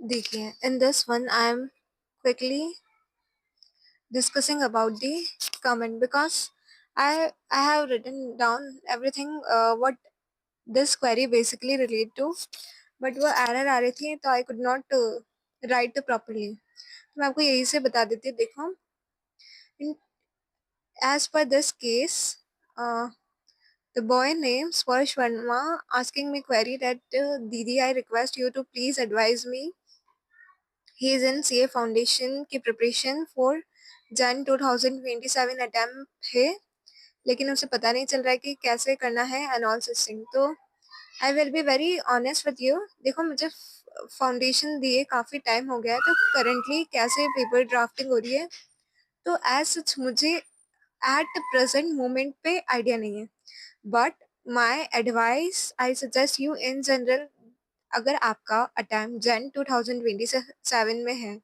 देखिए, in this one I am quickly discussing about the comment because I have written down everything what this query basically relate to, but वो error आ रही थी तो I could not write properly. तो मैं आपको यही से बता देती हूँ. देखो, in, as per this case, the boy named Sparsh Verma asking me query that Didi, I request you to please advise me. He is in CA Foundation की प्रिपरेशन फॉर जन 2027 अटेम्प्ट है, लेकिन उसे पता नहीं चल रहा है कि कैसे करना है एंड ऑल सच थिंग. तो I will be very honest with you. देखो, मुझे फाउंडेशन दिए काफ़ी टाइम हो गया है, तो करंटली कैसे पेपर ड्राफ्टिंग हो रही है, तो एज सच मुझे एट प्रेजेंट मोमेंट पे आइडिया नहीं है. But my advice I suggest you in general, अगर आपका अटेम्प्ट जन 2027 में है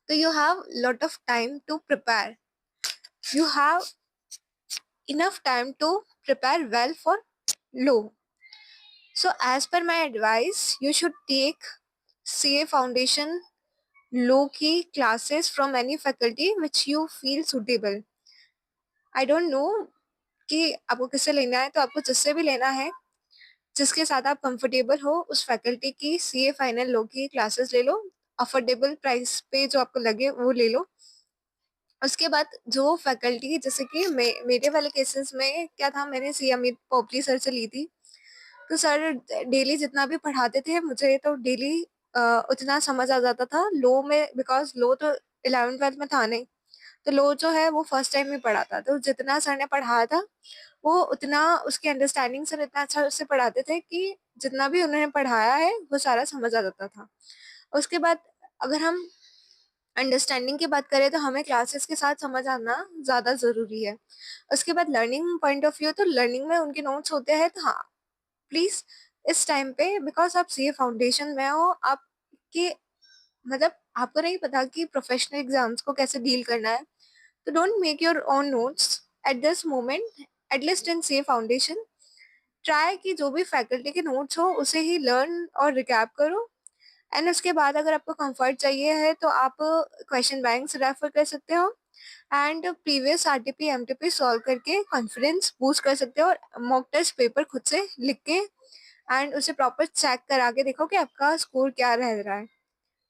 तो you have lot of time to prepare. You have enough time to prepare well for law. So as per my advice, you should take CA Foundation law की classes from any faculty which you feel suitable. I don't know कि आपको किससे लेना है, तो आपको जिससे भी लेना है, जिसके साथ आप कंफर्टेबल हो, उस फैकल्टी की CA फाइनल लॉ की क्लासेस ले लो. अफोर्डेबल प्राइस पे जो आपको लगे वो ले लो. उसके बाद जो फैकल्टी, जैसे कि मेरे वाले केसेस में क्या था, मैंने सी अमित पोपली सर से ली थी. तो सर डेली जितना भी पढ़ाते थे मुझे, तो डेली उतना समझ आ जाता था लो में, बिकॉज लो तो 11th-12th में था नहीं. तो लो जो है वो फर्स्ट टाइम में पढ़ा था, तो जितना सर ने पढ़ाया था वो उतना, उसकी अंडरस्टैंडिंग सर इतना अच्छा उससे पढ़ाते थे कि जितना भी उन्होंने पढ़ाया है वो सारा समझ आ जाता था. उसके बाद अगर हम अंडरस्टैंडिंग की बात करें तो हमें क्लासेस के साथ समझ आना ज़्यादा ज़रूरी है. उसके बाद लर्निंग पॉइंट ऑफ व्यू, तो लर्निंग में उनके नोट्स होते हैं, तो हाँ, प्लीज़ इस टाइम पे, बिकॉज आप सीए फाउंडेशन में हो, आपके मतलब आपको नहीं पता कि प्रोफेशनल एग्जाम्स को कैसे डील करना है, तो don't make your own notes at this moment. At least in CA foundation try कि जो भी फैकल्टी के नोट्स हो उसे ही लर्न और रिकैप करो. एंड उसके बाद अगर आपको कंफर्ट चाहिए है तो आप क्वेश्चन बैंक से रेफर कर सकते हो and previous RTP MTP solve करके कॉन्फिडेंस बूस्ट कर सकते हो, और मॉक टेस्ट पेपर खुद से लिख के एंड उसे प्रॉपर चेक करा के देखो कि आपका स्कोर क्या रह रहा है.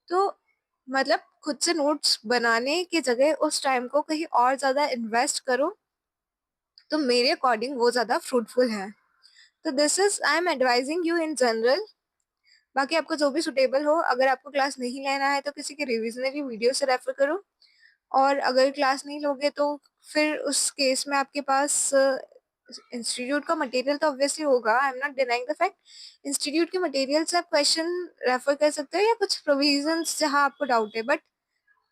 तो मतलब खुद से नोट्स बनाने की जगह उस टाइम को कहीं और ज़्यादा इन्वेस्ट करो, तो मेरे अकॉर्डिंग वो ज़्यादा फ्रूटफुल है. तो this is I am advising you in general. बाकी आपको जो भी सुटेबल हो, अगर आपको क्लास नहीं लेना है तो किसी के रिविजनरी वीडियो से रेफर करो, और अगर क्लास नहीं लोगे तो फिर उस केस में आपके पास इंस्टीट्यूट का मटेरियल तो ऑब्वियसली होगा. I am not denying the fact, institute के मटेरियल से आप क्वेश्चन रेफर कर सकते हो या कुछ प्रोविजंस जहां आपको डाउट है, बट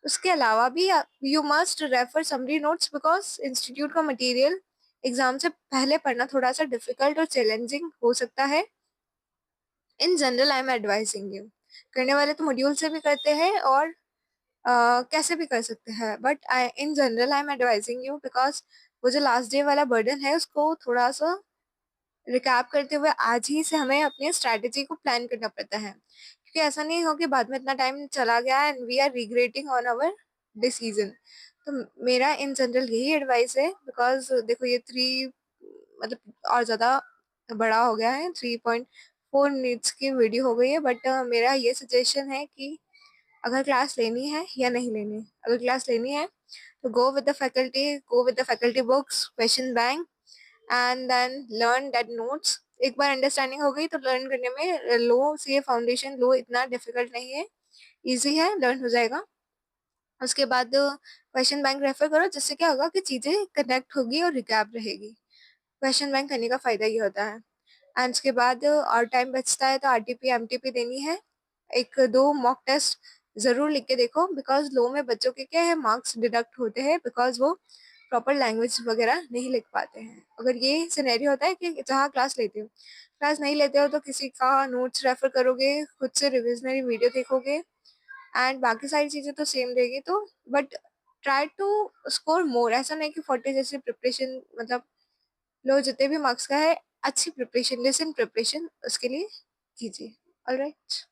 उसके अलावा भी you must refer summary notes, because institute का मटेरियल एग्जाम से पहले पढ़ना थोड़ा सा डिफिकल्ट और चैलेंजिंग हो सकता है. In general I am advising you. करने वाले तो मॉड्यूल से भी करते हैं और कैसे भी कर सकते हैं, but I in general I am advising you, because वो जो लास्ट डे वाला बर्डन है उसको थोड़ा सा रिकैप करते हुए आज ही से हमें अपनी स्ट्रैटेजी को प्लान करना पड़ता है, क्योंकि ऐसा नहीं हो कि बाद में इतना टाइम चला गया and we are regretting on our decision. तो मेरा इन जनरल यही एडवाइस है, बिकॉज देखो ये 3 मतलब और ज़्यादा बड़ा हो गया है, 3.4 मिनट्स की वीडियो हो गई है, बट मेरा ये सजेशन है कि अगर क्लास लेनी है या नहीं लेनी है. अगर क्लास लेनी है तो go with the faculty books, question bank, and then learn that notes. एक बार अंडरस्टैंडिंग हो गई तो लर्न करने में लो सीए फाउंडेशन लो इतना डिफिकल्ट नहीं है, इजी है, लर्न हो जाएगा. उसके बाद क्वेश्चन बैंक रेफर करो, जिससे क्या होगा कि चीज़ें कनेक्ट होगी और रिकैप रहेगी. क्वेश्चन बैंक करने का फ़ायदा ये होता है. एंड उसके बाद और टाइम बचता है तो आरटीपी एमटीपी देनी है. 1-2 मॉक टेस्ट ज़रूर लिख के देखो, बिकॉज लो में बच्चों के क्या है, मार्क्स डिडक्ट होते हैं बिकॉज वो प्रॉपर लैंग्वेज वगैरह नहीं लिख पाते हैं. अगर ये सिनेरियो होता है कि जहाँ क्लास नहीं लेते हो तो किसी का नोट्स रेफर करोगे, खुद से रिविजनरी वीडियो देखोगे एंड बाकी सारी चीज़ें तो सेम रहेगी. तो but try to score more. ऐसा नहीं कि 40 जैसे प्रिपरेशन मतलब लो, जितने भी मार्क्स का है अच्छी प्रिपरेशन, लिसन प्रिपरेशन उसके लिए कीजिए. ऑलराइट.